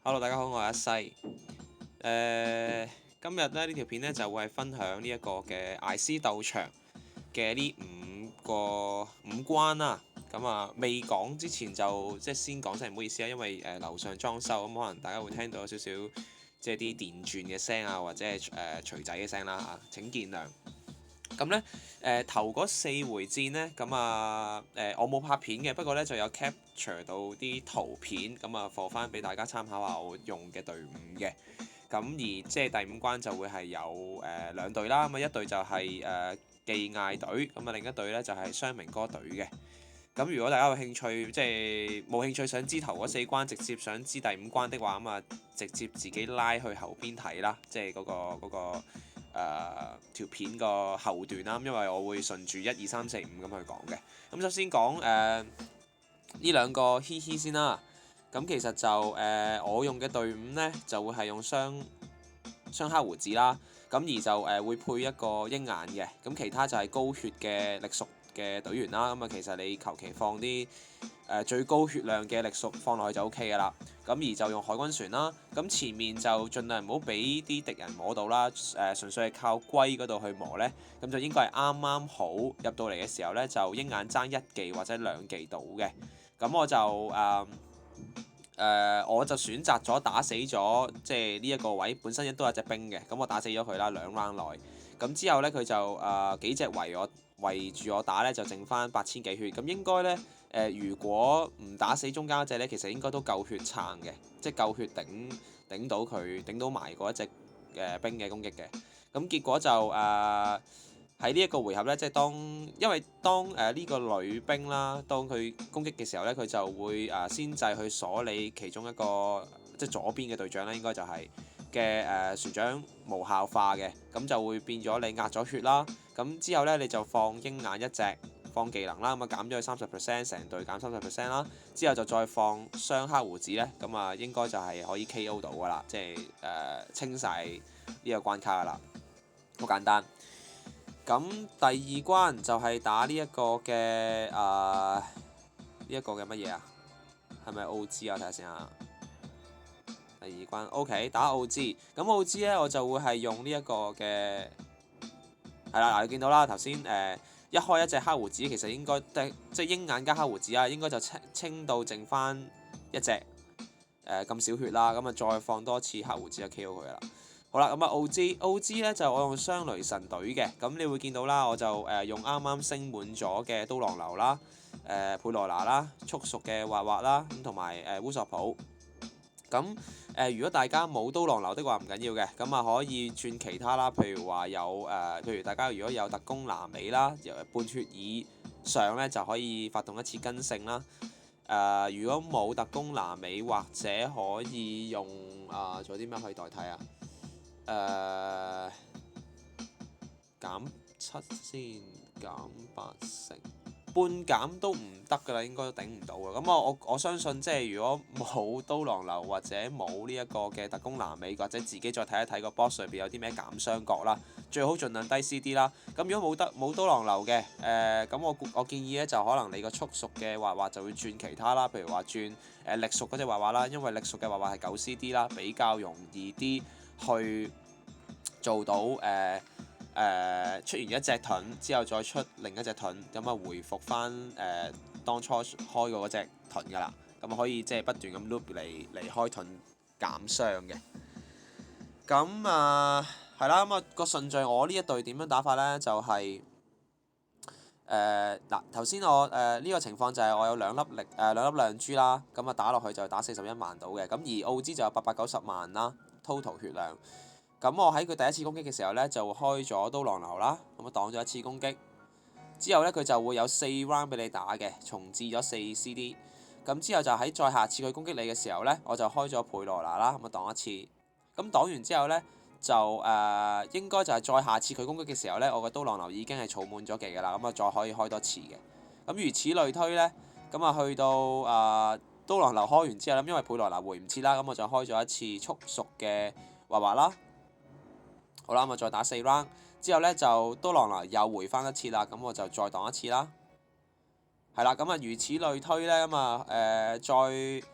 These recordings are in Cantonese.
Hello，大家好，我係阿西。今日咧呢條片咧就會係分享呢一個嘅艾斯鬥場嘅呢五關啦。咁未講之前就即係先講聲唔好意思啊，因為樓上裝修咁，可能大家會聽到有少少即係啲電鑽嘅聲啊，或者係錘仔嘅聲啦嚇，請見諒。咁咧頭嗰4回戰呢，我冇拍片嘅，不過咧就有 capture 到啲圖片，放翻俾大家參考下我用嘅隊伍嘅。咁而即係第五關就會係有兩隊啦，一隊就係技艾隊，另一隊咧就係雙明哥隊嘅。咁如果大家有興趣，即係冇興趣想知頭嗰4關，直接想知第五關的話，直接自己拉去後邊睇啦，即係嗰個條片個後段啦。因為我會順住1、2、3、4、5咁去講嘅。咁首先講呢兩個嘻嘻先啦。咁其實就我用嘅隊伍呢，就會係用雙黑胡子啦。咁而就會配一個鷹眼嘅。咁其他就係高血嘅力屬嘅隊員啦。其實你求其放啲最高血量嘅力屬放落去就 OK 㗎啦。咁而就用海軍船啦。咁前面就盡量唔好俾啲敵人摸到啦。純粹係靠龜嗰度去磨呢。咁就應該係啱啱好入到嚟嘅時候呢，就鷹眼爭1技或者2技到嘅。咁我就選擇咗打死咗，即係呢一個位本身亦都有隻兵嘅，咁我打死咗佢啦，2 round 內。咁之後呢，佢就幾隻圍住我打呢，就剩翻8000幾血。咁應該呢，如果唔打死中間嗰隻呢，其實應該都夠血撐嘅，即係夠血頂到佢，頂到埋嗰一隻兵嘅攻擊嘅。咁結果就喺呢一個回合呢，即係因為當呢個女兵啦，當佢攻擊嘅時候呢，佢就會先制去鎖你其中一個即係左邊嘅隊長啦，應該就係嘅船長無效化嘅，咁就會變咗你壓咗血啦。咁之後呢，你就放鷹眼一隻，放技能啦，咁減咗佢30%，成隊減30%啦。之後就再放雙黑胡子呢，咁應該就係可以 KO 到噶啦，即係清晒呢個關卡噶啦，好簡單。咁第2關就係打呢一個嘅乜嘢啊？係咪奧茲啊？睇下先啊。第2關 OK 打奧茲。咁奧茲呢，我就會係用呢一個嘅係啦。嗱，你見到啦，頭先一開一隻黑胡子，其實應該即係鷹眼加黑胡子啊，應該就清到剩翻一隻咁少血啦。咁再放多次黑胡子就 KO 佢啦。好啦，咁奧茲咧就我用雙雷神隊嘅。咁你會見到啦，我就用啱啱升滿咗嘅刀郎流啦、佩羅拿啦、速熟嘅滑滑啦，咁同埋烏索普。咁如果大家冇刀郎流的話唔緊要嘅，咁可以轉其他啦。譬如話譬如大家如果有特工拿美啦，由半血以上咧就可以發動一次根性啦。如果冇特工拿美，或者可以用仲有啲咩可以代替啊？減7先，減8成，半減都唔得㗎啦，應該都頂唔到嘅。咁我相信即係如果冇刀郎流或者冇呢一個嘅特工拿美，或者自己再睇一睇個 box 上邊有啲咩減傷角啦，最好盡量低 CD 啦。咁如果冇刀郎流嘅，咁我建議咧就可能你個速熟嘅滑滑就會轉其他啦，譬如話轉力熟嗰隻滑滑啦，因為力熟嘅滑滑係9 CD 啦，比較容易啲去做到出完一隻盾之後再出另一隻盾，回復翻當初開過嗰隻盾㗎啦。咁可以即係不斷咁 loop 嚟開盾減傷嘅。咁係啦，個順序我呢一隊點樣打法呢？就係頭先我呢個情況就係我有兩粒亮珠啦，打落去就打41萬到嘅。咁而奧茲就有890萬啦 total 血量。咁我喺佢第一次攻擊嘅時候呢，就開咗刀郎流啦，擋咗一次攻擊。之後呢，佢就會有4 round 俾你打嘅，重置咗4 CD。咁之後就喺再下次佢攻擊你嘅時候呢，我就開咗佩羅拿啦，擋一次。咁擋完之後呢，就應該就係再下次佢攻擊嘅時候呢，我嘅刀郎流已經係儲滿咗技㗎啦，再可以開多次嘅。咁如此類推呢，去到刀郎流開完之後呢，因為佩羅拿回唔切啦，我就開咗一次速熟嘅滑滑啦。好啦，再打4 round 之後呢，就刀郎流又回翻一次啦，咁我就再擋一次啦。係啦，咁如此類推咧，再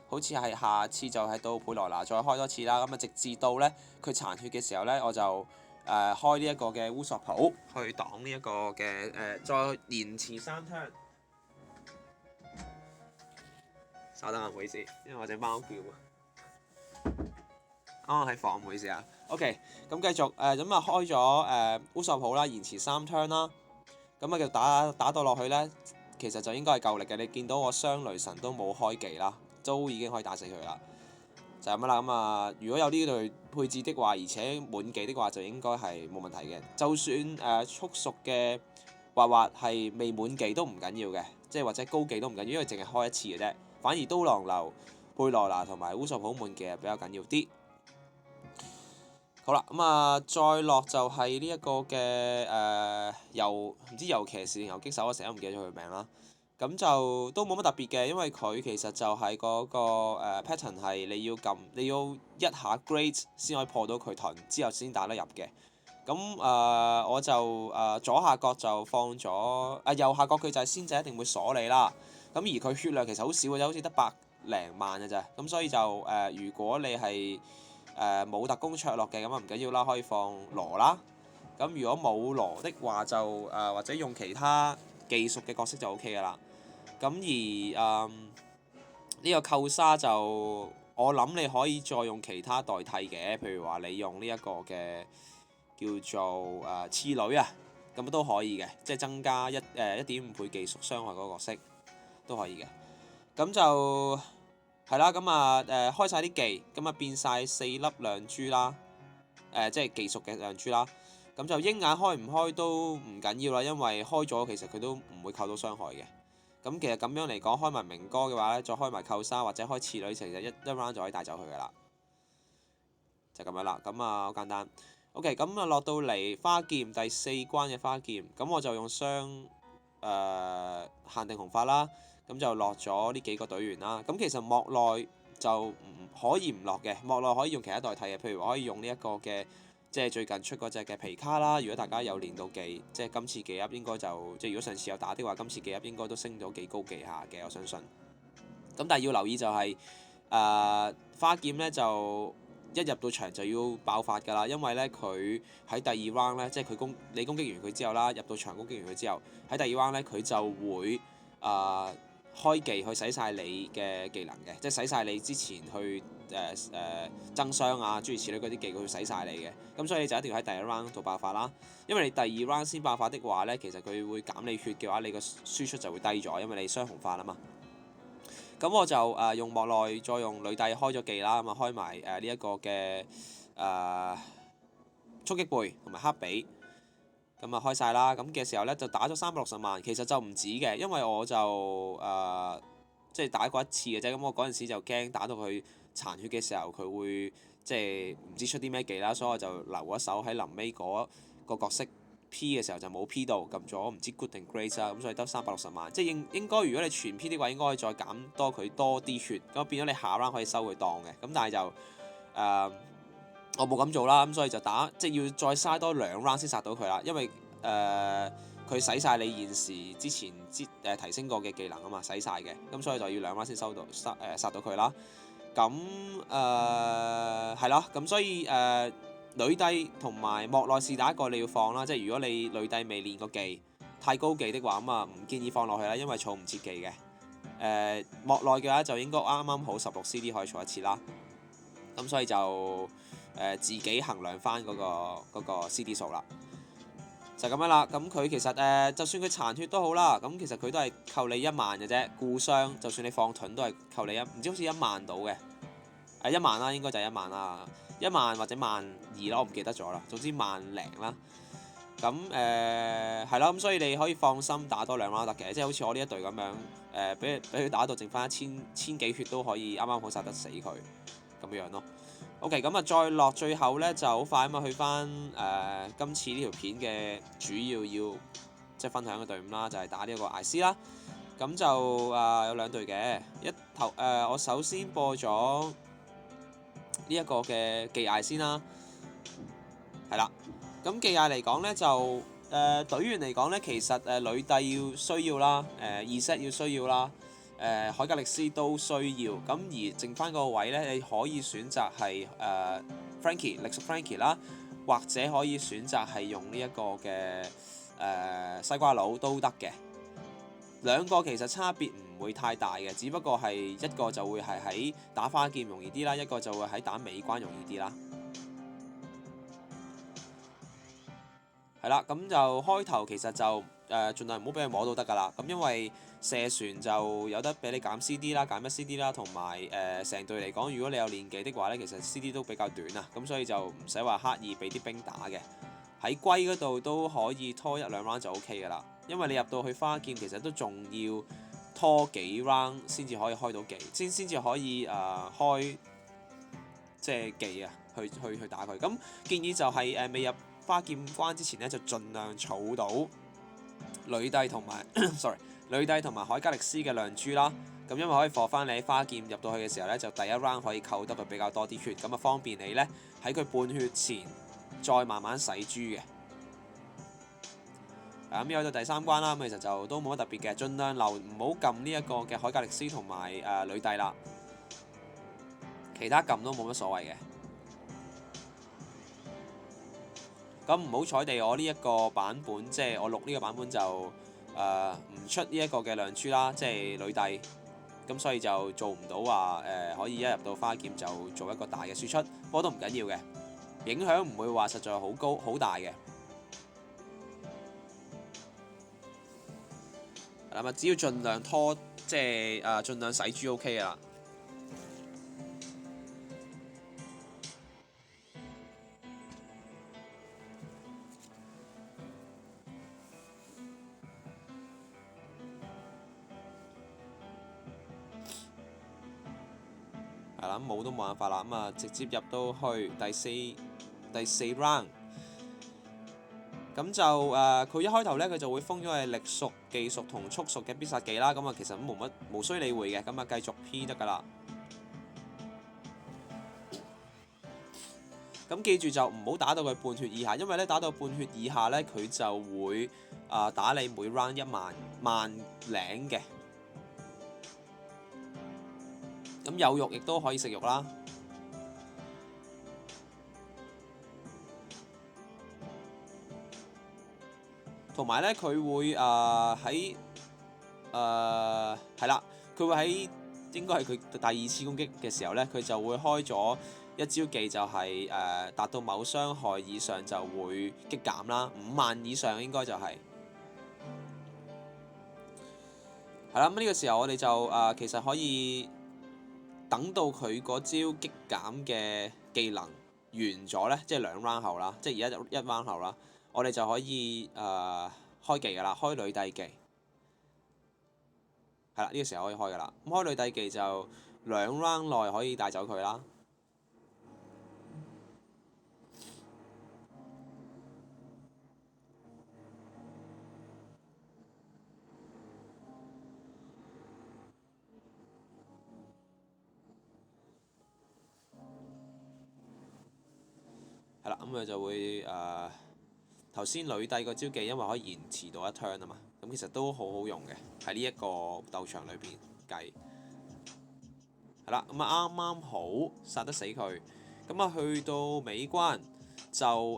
好似係下次就係到佩羅拿再開多次啦，直至到咧佢殘血嘅時候咧，我就開呢一個嘅烏索普去擋呢一個嘅再延遲3 turn。稍等啊，唔好意思，因為我隻貓叫啊。喺房，唔好意思啊。OK，咁繼續開咗烏索普啦，延遲3 turn 啦。咁就打到落去咧，其實就應該係夠力嘅。你見到我雙雷神都冇開技啦，都已經可以打死佢啦。就係咁啦。如果有呢類配置的話，而且滿技的話，就應該係冇問題嘅。就算速熟嘅滑滑係未滿技都唔緊要嘅，即係或者高技都唔緊要，因為淨係開一次嘅啫。反而刀郎流、佩羅拿同埋烏索普滿技係比較緊要啲。好啦，再落就係呢一個嘅唔知遊騎士定遊擊手，我成日都唔記得咗佢名啦。咁就都冇乜特別嘅，因為佢其實就係嗰個pattern 係你要一下 great 先可以破到佢盾，之後先打得入嘅。咁我就左下角就放咗右下角佢就係先制一定會鎖你啦。咁而佢血量其實好少嘅啫，好似得100零萬嘅咋。咁所以就如果你係冇特攻卓落嘅，咁唔緊要啦，可以放羅啦。咁如果冇羅的話就或者用其他技術嘅角色就 OK 噶啦。咁而呢個扣沙就我諗你可以再用其他代替嘅，譬如話你用呢一個嘅叫做刺女啊，咁都可以嘅，即係增加1.5倍技術傷害嗰個角色都可以嘅。咁就係啦，開晒啲技，變晒4粒亮珠啦，即係技術嘅亮珠啦。咁就鷹眼開唔開都唔緊要啦，因為開咗其實佢都唔會扣到傷害嘅。咁其實咁樣嚟講，開埋明哥嘅話咧，再開埋扣沙或者開刺女，其實一 round 就可以帶走佢噶啦，就咁樣啦。好簡單。OK，落到嚟花劍第4關嘅花劍，咁我就用雙限定紅髮啦。咁就落咗呢幾個隊員啦。咁其實莫內就唔可以唔落嘅，莫內可以用其他代替嘅，譬如可以用呢一個嘅，即係最近出嗰隻嘅皮卡啦。如果大家有練到技，即係今次技 up 應該就即係如果上次有打的話，今次技 up 應該都升咗幾高技下嘅，我相信。咁但係要留意就係花劍咧，就一入到場就要爆發㗎啦，因為咧佢喺第2 round 咧，即係你攻擊完佢之後啦，入到場攻擊完佢之後，喺第2 round 咧佢就會開技去洗晒你嘅技能嘅，即係洗晒你之前去增傷啊諸如此類嗰啲技，佢會洗晒你嘅。咁所以你就一定要喺第1 round 度爆發啦，因為你第2 round 先爆發的話咧，其實佢會減你血嘅話，你個輸出就會低咗，因為你雙紅化啦嘛。咁我就用莫內再用女帝開咗技啦，開埋呢一個嘅速擊背同埋黑比。開晒啦，咁嘅時候咧就打咗360萬，其實就唔止嘅，因為我就即係打過一次嘅啫。咁我嗰陣時就驚打到佢殘血嘅時候，佢會即係唔知出啲咩技啦，所以我就留一手喺臨尾嗰個角色 P 嘅時候就冇 P 到，撳咗唔知 good 定 great 啦，咁所以得360萬。即係應該如果你全 P 的話，應該可以再減多佢多啲血，咁變咗你下 round 可以收佢檔嘅。咁但係就我冇咁做啦，咁所以就即係要再嘥多2 round 先殺到佢啦，因為佢洗晒你現時之前提升過嘅技能啊嘛，洗晒嘅，咁所以就要2 round 先殺到佢啦。咁係啦，咁所以女帝同埋莫內是打一個你要放啦，即係如果你女帝未練過技太高技的話，唔建議放落去啦，因為儲唔切技嘅。莫內嘅話就應該啱啱好16 CD 可以儲一次啦，咁所以就自己衡量翻嗰個 CD 數啦，就咁樣啦。咁佢其實就算佢殘血都好啦，咁其實佢都係扣你1萬嘅啫，固傷。就算你放盾都係扣你唔知好似1萬到嘅，1萬啦，應該就係1萬啦，1萬或者12000啦，我唔記得咗啦。總之10000零啦。咁係啦，咁所以你可以放心打多2 round 得嘅，即係好似我呢一隊咁樣，俾佢打到剩翻千幾血都可以啱啱好殺得死佢咁樣咯。OK，再落最後咧就好快去翻今次呢條片嘅主要即係分享嘅隊伍啦，就係打呢個艾斯啦。咁就有2隊嘅，我首先播咗呢一個嘅技艾先啦，係啦。咁技艾嚟講咧就隊員嚟講咧，其實呂蒂需要啦，Z 要需要啦，海格力斯都需要。咁而剩翻個位咧，你可以選擇係Frankie 力屬 Frankie 啦，或者可以選擇係用呢一個嘅西瓜佬都得嘅。兩個其實差別唔會太大嘅，只不過係一個就會係喺打花劍容易啲啦，一個就會喺打尾關容易啲啦。係啦，咁就開頭其實就盡量唔好俾佢摸到得㗎啦。咁因為射船就有得俾你減 CD 啦，減一 CD 啦，同埋成隊嚟講，如果你有練技的話咧，其實 CD 都比較短啊，咁所以就唔使話刻意俾啲兵打嘅。喺龜嗰度都可以拖一兩 round 就 OK 㗎啦，因為你入到去花劍其實都仲要拖幾 round 先至可以開到技，先至可以開即係技啊，去打佢。咁建議就係未入花劍關之前咧，就盡量儲到呂蒂同埋sorry 呂蒂同埋海加力斯嘅亮珠啦。咁因為可以放翻你喺花劍入到去嘅時候咧，就第一 round 可以扣得佢比較多啲血，咁啊方便你咧喺佢半血前再慢慢洗珠嘅。咁有到第三關啦，咁其實就都冇乜特別嘅，盡量留唔好撳呢一個嘅海格力斯同埋呂蒂啦，其他撳都冇乜所謂嘅。咁唔好彩地，我呢一個版本即係我錄呢個版本就唔出呢一個嘅亮珠啦，即係呂蒂，咁所以就做唔到話可以一入到花劍就做一個大嘅輸出，不過都唔緊要嘅，影響唔會話實在好高好大嘅。係啦，只要盡量拖，即係盡量洗珠 OK 噶啦。係啦，冇都冇辦法啦，咁啊直接入到去第四 round。咁就佢一開頭咧，佢就會封咗係力屬、技屬同速屬嘅必殺技啦。咁啊，其實無需理會嘅，咁啊繼續 P 得㗎啦。咁記住就唔好打到佢半血以下，因為咧打到半血以下咧，佢就會打你每 round 10000零嘅。咁有肉亦都可以食肉啦。同埋咧，佢會喺係啦，佢會喺應該係佢第二次攻擊嘅時候咧，佢就會開咗一招技，就係達到某傷害以上就會擊減啦，50000以上應該就係係啦。咁呢個時候我哋就其實可以等到佢嗰招擊減嘅技能完咗咧，即係2 round 後啦，即係而家1 round 後啦。我哋就可以開技㗎啦，開呂蒂技係啦，呢個時候可以開㗎啦。咁開呂蒂技就2 round 內可以帶走佢啦。係啦，咁佢就會頭先呂蒂個招技，因為可以延遲到1 turn 啊嘛，咁其實都好好用嘅，喺呢一個鬥場裏邊計。係啦，咁啊啱啱好殺得死佢，咁啊去到尾關就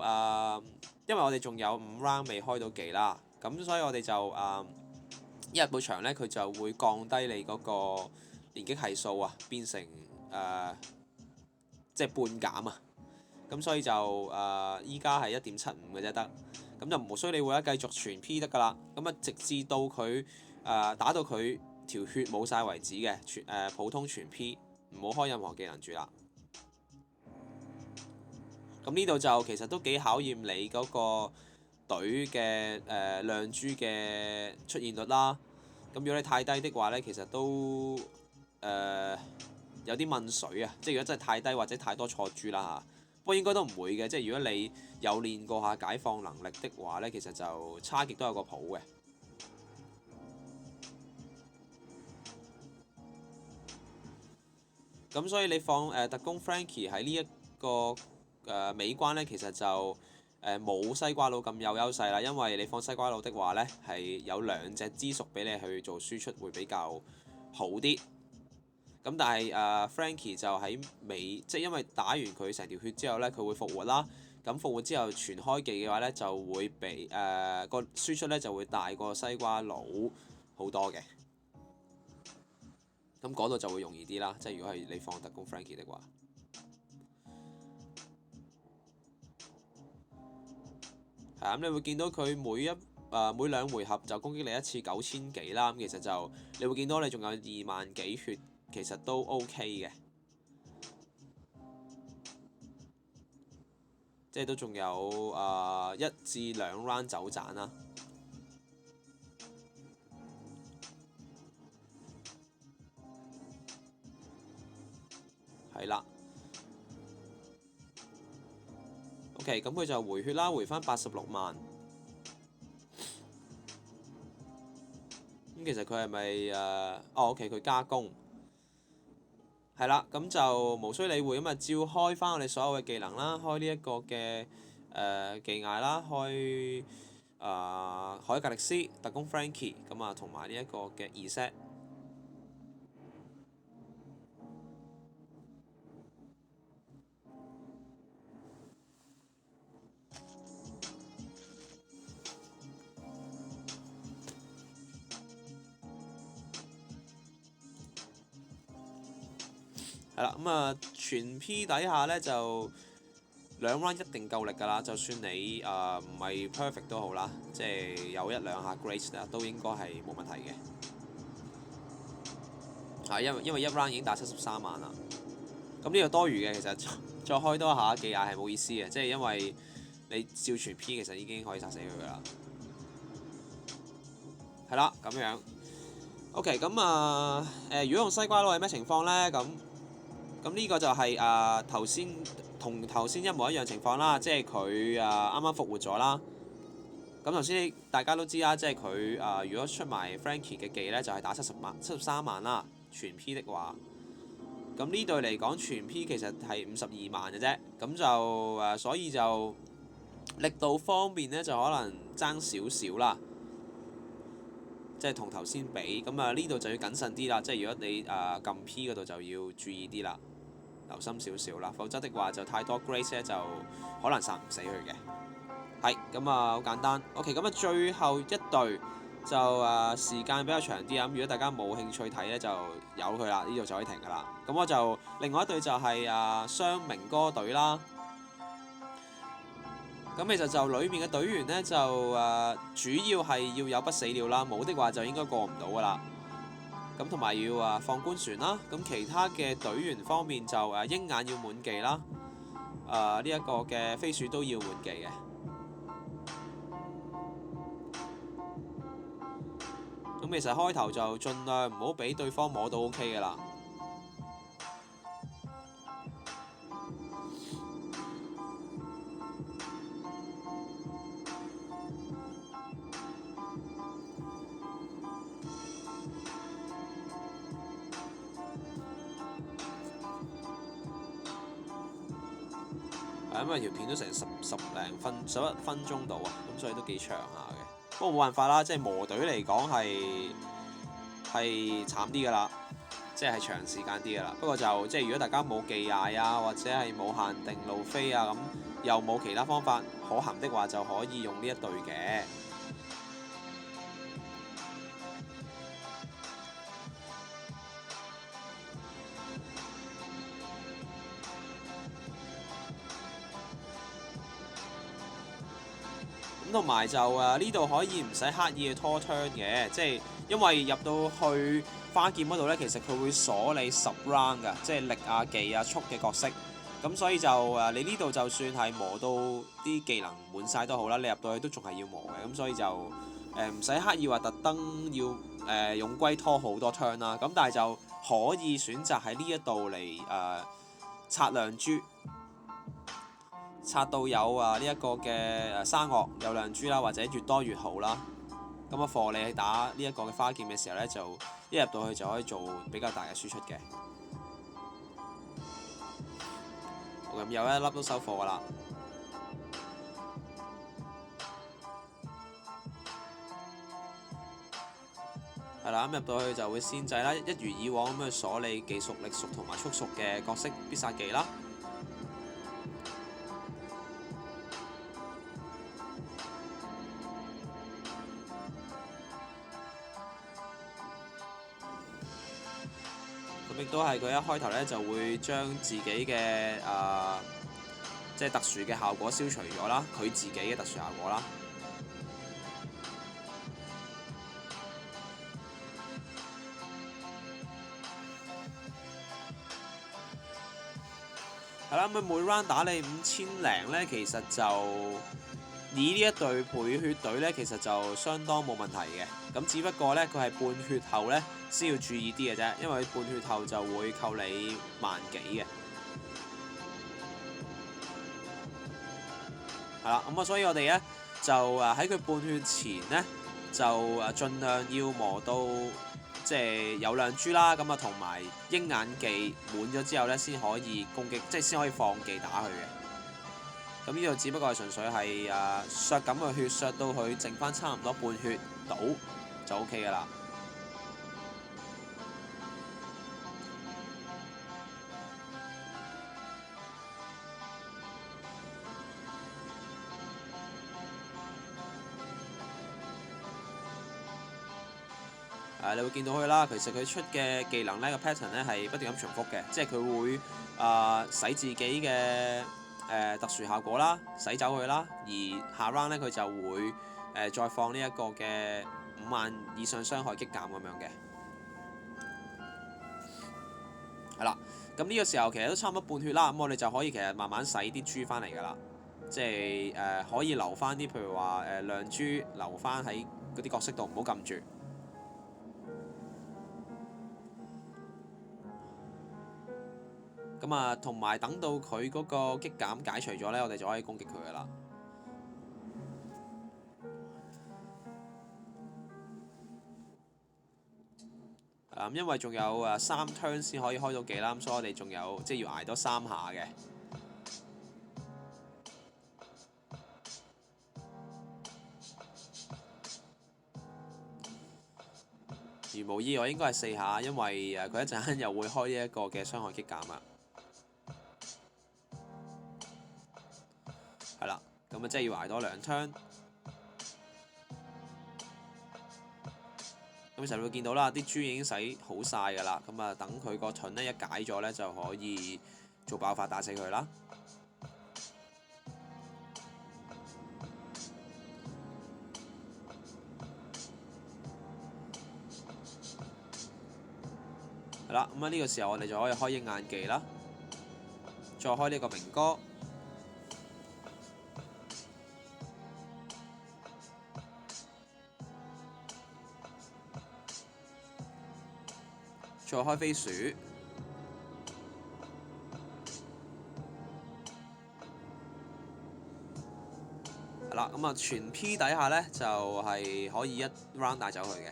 因為我哋仲有5 round 未開到技啦，咁所以我哋就一入到場咧，佢就會降低你嗰個連擊係數啊，變成即係半減啊。咁所以就依家係1.75嘅啫得，咁就無需理會啦，繼續全 P 得㗎啦。咁啊直至到佢打到佢條血冇晒為止嘅，普通全 P， 唔好開任何技能住啦。咁呢度就其實都幾考驗你嗰個隊嘅亮珠嘅出現率啦。咁如果你太低的話咧，其實都有啲問水啊，即係如果真係太低或者太多錯珠啦嚇。不過應該都唔會嘅，即係如果你有練過下解放能力的話咧，其實就差極都有個譜嘅。咁所以你放特工 Frankie 喺呢一個尾關咧，其實就冇西瓜佬咁有優勢啦，因為你放西瓜佬的話呢，係有兩隻支屬俾你去做輸出會比較好啲。咁但係Frankie 就喺尾，即係因為打完佢成條血之後呢，佢會復活啦。咁復活之後全開技嘅話呢，就會比個輸出呢就會大過西瓜佬好多嘅。咁嗰度就會容易啲啦，即係如果係你放特攻 Frankie 的話。係咁你會見到佢每兩回合就攻擊你一次9000幾啦。咁其實就你會見到你仲有2萬幾血，其實都 OK 嘅，即係都仲有1至2 round 走盞啦。係啦。OK，咁佢就回血啦，回翻86萬。咁其實佢係咪OK，佢加攻。係啦，咁就無需理會咁啊，照開翻我哋所有嘅技能啦，開呢一個嘅技藝啦，開海格力斯、特攻 Frankie 咁啊，同埋呢一個嘅reset。係啦，咁啊全 P 底下呢，就2 round 一定夠力㗎啦，就算你唔係 perfect 都好啦，即係有1-2下 grace 啊，都應該係冇問題嘅。因為1 round 已經打73萬啦，咁呢個多餘嘅，其實再開多下技藝係冇意思嘅，即係因為你照全 P 其實已經可以殺死佢㗎啦。係啦，咁樣。OK，咁如果用西瓜佬係咩情況呢？咁呢個就係同頭先一模一樣情況啦，即係佢啱啱復活咗啦。咁頭先大家都知啦，即係佢如果出埋 Frankie 嘅技呢，就係打73萬啦，全 P 的話。咁呢隊嚟講，全 P 其實係52萬嘅啫。咁就所以就力度方面呢，就可能爭少少啦。即係同頭先比，咁呢度就要謹慎啲啦。即係如果你撳 P 嗰度就要注意啲啦。留心少少啦，否則的話就太多 Grace 咧，就可能殺唔死佢嘅。係咁好簡單。OK，咁最後一隊就時間比較長啲啊。咁如果大家冇興趣睇呢，就由佢啦，呢度就可以停㗎啦。咁我就另外一隊就係雙明哥隊啦。咁其實就裏面嘅隊員呢，就主要係要有不死鳥啦，冇的話就應該過唔到㗎啦。咁同埋要放官船啦，咁其他嘅隊員方面就鷹眼要滿技啦，呢一個嘅飛鼠都要滿技嘅。咁其實開頭就盡量唔好俾對方摸到 OK 㗎啦。因為條片都成十零分11分鐘到啊，咁所以都幾長下嘅。不過冇辦法啦，即係磨隊嚟講係慘啲㗎啦，即係長時間啲㗎啦。不過就即係如果大家冇技藝啊，或者係冇限定路飛啊，咁又冇其他方法可行的話，就可以用呢一隊嘅。同埋就呢度可以唔使刻意去拖 turn 嘅，即係因為入到去花劍嗰度呢，其實佢會鎖你10 round 㗎，即係力啊、技啊、速嘅角色。咁所以就你呢度就算係磨到啲技能滿晒都好啦，你入到去都仲係要磨嘅。咁所以就唔使刻意話特登要用龜拖好多 turn 啦。咁但係就可以選擇喺呢一度嚟刷亮珠。刷到有呢一個嘅沙岳有亮珠啦，或者越多越好啦。咁貨你打呢一個嘅花劍嘅時候呢，就一入到去就可以做比較大嘅輸出嘅。咁有一粒都收貨㗎啦。係啦，咁入到去就會先制啦，一如以往咁去鎖你技熟、力熟同埋速熟嘅角色必殺技啦。咁亦都係佢一開頭咧就會將自己嘅即係特殊嘅效果消除咗啦，佢自己嘅特殊效果啦。係啦，咁每 round 打你5000咧，其實就以呢一隊倍血隊咧，其實就相當冇問題嘅。咁只不過咧，佢係半血後咧先要注意啲嘅啫，因為半血後就會扣你萬幾嘅。係啦，咁所以我哋咧就喺佢半血前咧，就盡量要磨到即係有亮珠啦，咁同埋鷹眼技滿咗之後咧，先可以攻擊，即係先可以放技打佢嘅。咁呢度只不過係純粹係削緊個血，削到佢剩翻差唔多半血到就 OK 㗎啦。你會見到佢啦，其實佢出嘅技能呢個 pattern 咧係不斷咁重複嘅，即係佢會洗自己嘅特殊效果啦，洗走佢啦，而下 round 咧佢就會再放呢一個嘅50000以上傷害擊減咁樣嘅。係啦，咁呢個時候其實都差唔多半血啦，咁我哋就可以其實慢慢洗啲珠翻嚟㗎啦，即係可以留翻啲譬如話亮珠留翻喺嗰啲角色度，唔好撳住。咁同埋等到佢嗰個擊減解除咗呢，我哋就可以攻擊佢噶啦。因為仲有3 turn 先可以開到技啦，咁所以我哋仲有即係要捱多3下嘅。如無意外應該係4下，因為佢一陣間又會開呢一個嘅傷害擊減啊。係啦，咁即係要捱多2 turn。咁其實你會見到啦，啲珠已經洗好晒㗎啦。咁等佢個盾咧一解咗咧，就可以做爆發打死佢啦。係啦，咁呢個時候我哋就可以開鷹眼技啦，再開呢個明哥。再開飛鼠，係啦，咁全 P 底下呢，就係可以一 round 帶走佢嘅。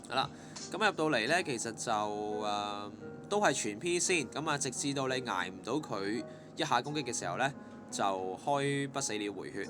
係啦，咁入到嚟呢，其實就都係全 P 先，咁直至到你捱唔到佢一下攻擊嘅時候呢，就開不死鳥回血。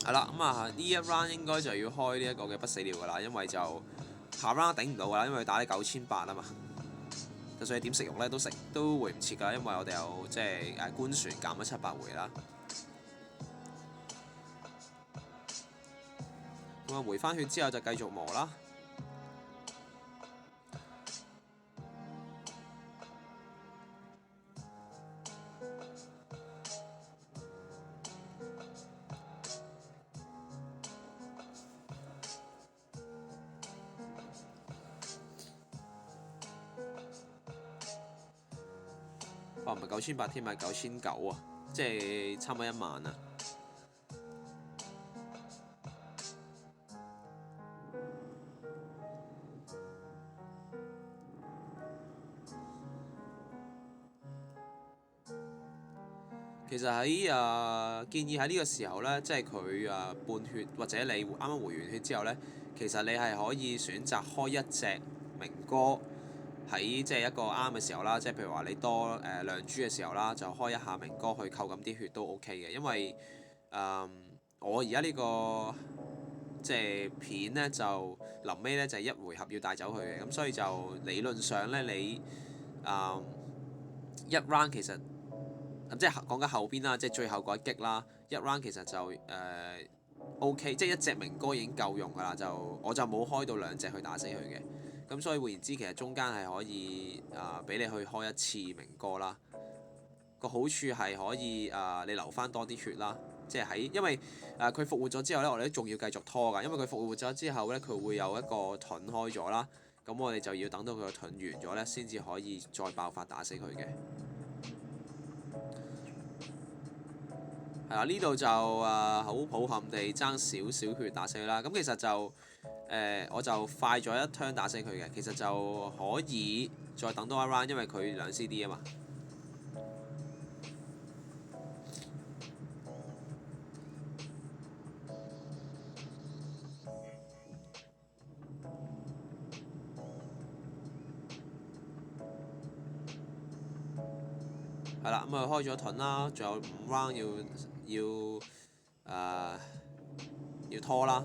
係啦，呢一 round 應該就要開呢一個嘅不死鳥㗎啦，因為就下 round 頂唔到㗎啦，因為佢打你9800啊嘛。就算你點食肉咧，都回唔切㗎，因為我哋有即係官船減咗700回啦。咁回翻血之後就繼續磨啦。唔係9800添，係9900啊，即係差唔多1萬啊。其實建議喺呢個時候呢，即係佢半血或者你啱啱回完血之後呢，其實你係可以選擇開一隻明哥喺即係一個啱嘅時候啦，即係譬如話你多亮珠嘅時候啦，就開一下明哥去扣咁啲血都 OK 嘅，因為我而家呢個即係片呢，就臨尾呢，就係一回合要帶走佢嘅，咁所以就理論上呢，你一 round 其實即係講緊後邊啦，即係最後嗰一擊啦，一 round 其實就OK，即係一隻明哥已經夠用㗎啦，我就冇開到兩隻去打死佢嘅，咁所以換言之，其實中間係可以俾你去開一次明哥啦。個好處係可以你留翻多啲血啦，即係因為佢復活咗之後呢，我哋都仲要繼續拖㗎，因為佢復活咗之後呢，佢會有一個盾開咗啦，咁我哋就要等到佢個盾完咗呢，先至可以再爆發打死佢嘅。係啦，呢度就好抱憾地爭少少血打死佢啦。咁其實就我就快咗一 turn 打死佢嘅，其實就可以再等多一 round，因為佢2 CD 啊嘛。係啦，咁開咗盾啦，仲有5 round 要拖啦。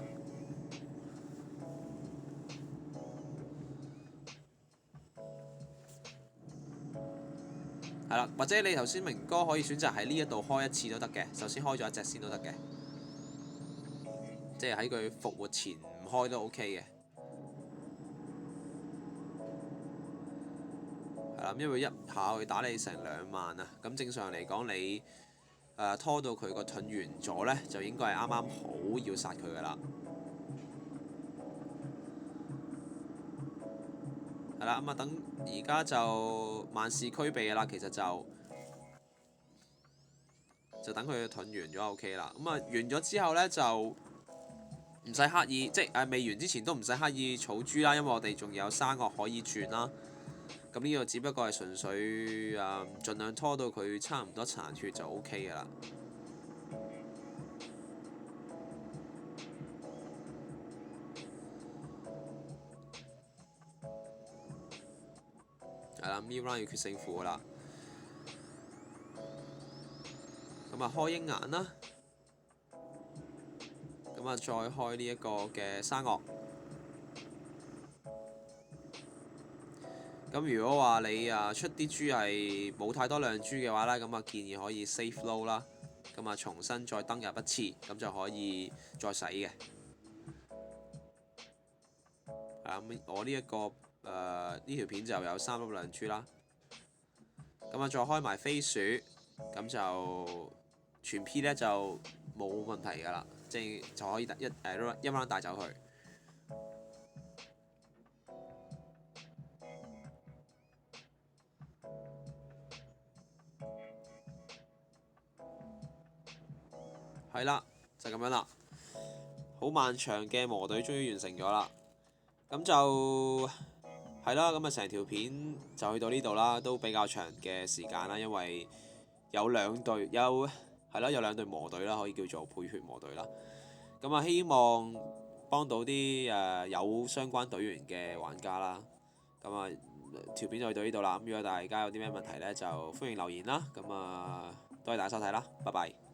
係啦，或者你頭先明哥可以選擇喺呢一度開一次都得嘅，首先開咗一隻先都得嘅，即係喺佢復活前唔開都 OK 嘅。係啦，因為一下會打你成2萬啊，咁正常嚟講你拖到佢個盾完咗呢，就應該係啱啱好要殺佢噶啦。係啦，咁等而家就萬事俱備噶啦，其實就等佢個盾完咗 OK 啦。咁完咗之後呢，就唔使刻意，即係未完之前都唔使刻意儲珠啦，因為我哋仲有沙岳可以轉啦。咁呢個只不過係純粹盡量拖到佢差唔多殘血就 OK 噶啦。係啦，Mi round 要決勝負噶啦。咁開鷹眼啦，咁再開呢一個嘅沙岳。咁如果話你出啲珠係冇太多亮珠嘅話呢，咁建議可以 save low 啦，咁重新再登入一次，咁就可以再洗嘅。我呢一個呢條片就有3粒亮珠啦，咁再開埋飛鼠，咁就全 P 呢就冇問題㗎啦，即係就可以一 round 帶走佢。係啦，就咁樣啦，好漫長嘅磨隊終於完成咗啦。咁就係啦，咁成條片就去到呢度啦，都比較長嘅時間啦，因為有兩隊有兩隊磨隊啦，可以叫做配血磨隊啦。咁希望幫到啲有相關隊員嘅玩家啦。咁條片就去到呢度啦。咁如果大家有啲咩問題呢，就歡迎留言啦。咁多謝大家收睇啦，拜拜。